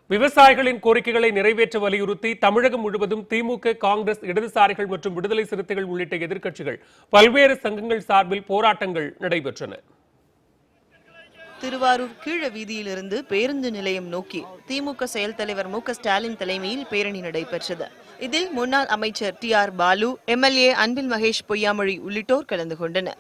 விவசாயிகளின் கோரிக்கைகளை நிறைவேற்ற வலியுறுத்தி தமிழகம் முழுவதும் திமுக, காங்கிரஸ், இடதுசாரிகள் மற்றும் விடுதலை சிறுத்தைகள் உள்ளிட்ட எதிர்க்கட்சிகள் பல்வேறு சங்கங்கள் சார்பில் போராட்டங்கள் நடைபெற்றன. திருவாரூர் கீழ வீதியிலிருந்து பேருந்து நிலையம் நோக்கி திமுக செயல் தலைவர் மு க ஸ்டாலின் தலைமையில் பேரணி நடைபெற்றது. இதில் முன்னாள் அமைச்சர் டி.ஆர். பாலு, எம்எல்ஏ அன்பில் மகேஷ் பொய்யாமொழி உள்ளிட்டோர் கலந்து கொண்டனர்.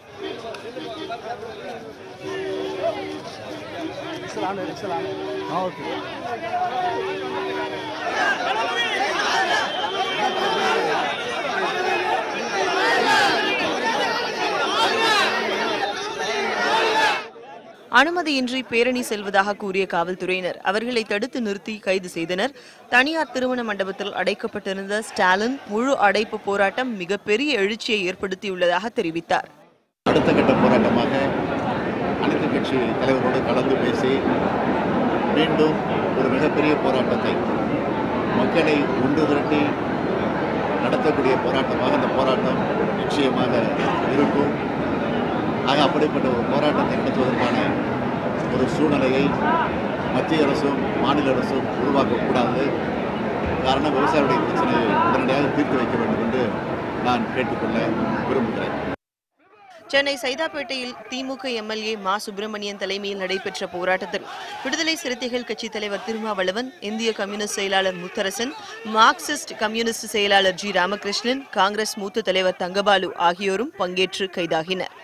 அனுமதியின்றி பேரணி செல்வதாக கூறிய காவல்துறையினர் அவர்களை தடுத்து நிறுத்தி கைது செய்தனர். தனியார் திருமண மண்டபத்தில் அடைக்கப்பட்டிருந்த ஸ்டாலின் முழு அடைப்பு போராட்டம் மிகப்பெரிய எழுச்சியை ஏற்படுத்தியுள்ளதாக தெரிவித்தார். அடுத்த கட்ட போராட்டமாக அனைத்து கட்சி தலைவரோடு கலந்து பேசி மீண்டும் ஒரு மிகப்பெரிய போராட்டத்தை மக்களை ஒன்று திரட்டி நடத்தக்கூடிய போராட்டமாக அந்த போராட்டம் நிச்சயமாக இருக்கும். ஆக அப்படிப்பட்ட ஒரு போராட்டத்தை நடத்துவதற்கான ஒரு சூழ்நிலையை மத்திய அரசும் மாநில அரசும் உருவாக்கக்கூடாது. காரணம், விவசாயிகளுடைய பிரச்சனையை உடனடியாக தீர்த்து வைக்க வேண்டும் என்று நான் கேட்டுக்கொள்ள விரும்புகிறேன். சென்னை சைதாப்பேட்டையில் திமுக எம்எல்ஏ மா. சுப்பிரமணியன் தலைமையில் நடைபெற்ற போராட்டத்தில் விடுதலை சிறுத்தைகள் கட்சித் தலைவர் திருமாவளவன், இந்திய கம்யூனிஸ்ட் செயலாளர் முத்தரசன், மார்க்சிஸ்ட் கம்யூனிஸ்ட் செயலாளர் ஜி. ராமகிருஷ்ணன், காங்கிரஸ் மூத்த தலைவர் தங்கபாலு ஆகியோரும் பங்கேற்று கைதாகினர்.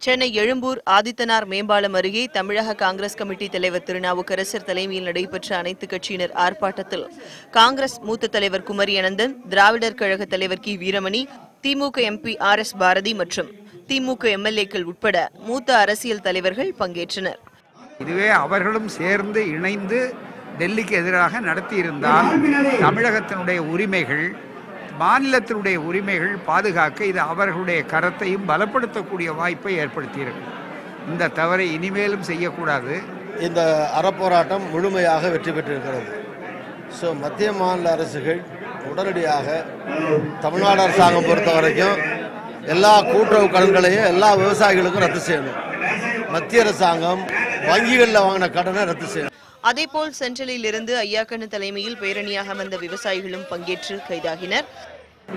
சென்னை எழும்பூர் ஆதித்தனார் மேம்பாலம் அருகே தமிழக காங்கிரஸ் கமிட்டி தலைவர் திருநாவுக்கரசர் தலைமையில் நடைபெற்ற அனைத்து கட்சியினர் ஆர்ப்பாட்டத்தில் காங்கிரஸ் மூத்த தலைவர் குமரி அனந்தன், திராவிடர் கழக தலைவர் கி. வீரமணி, திமுக எம்பி ஆர்.எஸ். பாரதி மற்றும் திமுக எம்எல்ஏக்கள் உட்பட மூத்த அரசியல் தலைவர்கள் பங்கேற்றனர். இதுவே அவர்களும் சேர்ந்து இணைந்து டெல்லிக்கு எதிராக நடத்தியிருந்தால் தமிழகத்தினுடைய உரிமைகள், மாநிலத்தினுடைய உரிமைகள் பாதுகாக்க இது அவர்களுடைய கரத்தையும் பலப்படுத்தக்கூடிய வாய்ப்பை ஏற்படுத்தியிருக்கு. இந்த தவறை இனிமேலும் செய்யக்கூடாது. இந்த அறப்போராட்டம் முழுமையாக வெற்றி பெற்றிருக்கிறது. மத்திய மாநில அரசுகள் உடனடியாக தமிழ்நாடு அரசாங்கம் பொறுத்த வரைக்கும் எல்லா கூட்டுறவு கடன்களையும் எல்லா விவசாயிகளுக்கும் ரத்து செய்யணும். மத்திய அரசாங்கம் வங்கிகளில் வாங்கின கடனை ரத்து செய்யணும். அதேபோல் சென்ட்ரலில் இருந்து ஐயாக்கண்ணு தலைமையில் பேரணியாக வந்த விவசாயிகளும் பங்கேற்று கைதாகினர்.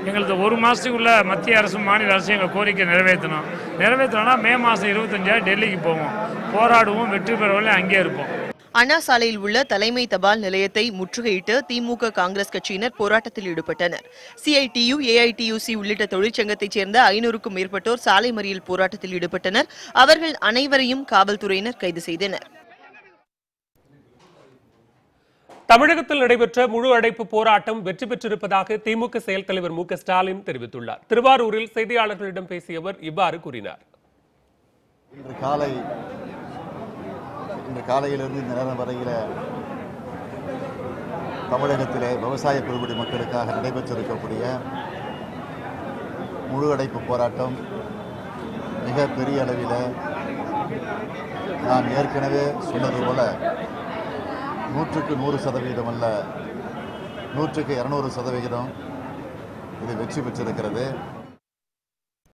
எங்களுக்கு ஒரு மாதத்துக்குள்ள மத்திய அரசும் மாநில அரசும் எங்கள் கோரிக்கை நிறைவேற்றணும்னா மே மாதம் 25 டெல்லிக்கு போவோம், போராடுவோம், வெற்றி பெறவில்லை அங்கே இருப்போம். அண்ணா சாலையில் உள்ள தலைமை தபால் நிலையத்தை முற்றுகையிட்டு திமுக, காங்கிரஸ் கட்சியினர் போராட்டத்தில் ஈடுபட்டனர். சிஐடியு, ஏஐடியுசி உள்ளிட்ட தொழிற்சங்கத்தைச் சேர்ந்த 500க்கும் மேற்பட்டோர் சாலை மறியல் போராட்டத்தில் ஈடுபட்டனர். அவர்கள் அனைவரையும் காவல்துறையினர் கைது செய்தனர். தமிழகத்தில் நடைபெற்ற முழு அடைப்பு போராட்டம் வெற்றி பெற்றிருப்பதாக திமுக செயல் தலைவர் மு க ஸ்டாலின் தெரிவித்துள்ளார். திருவாரூரில் செய்தியாளர்களிடம் பேசிய அவர் இவ்வாறு கூறினார். இன்று காலையிலிருந்து இந்த நேரம் வரையில தமிழகத்திலே விவசாய பெருங்குடி மக்களுக்காக நடைபெற்றிருக்கக்கூடிய முழு அடைப்பு போராட்டம் மிக பெரிய அளவில், நான் ஏற்கனவே சொன்னது போல 100க்கு 100% அல்ல, 100க்கு 200% இது வெற்றி பெற்றிருக்கிறது.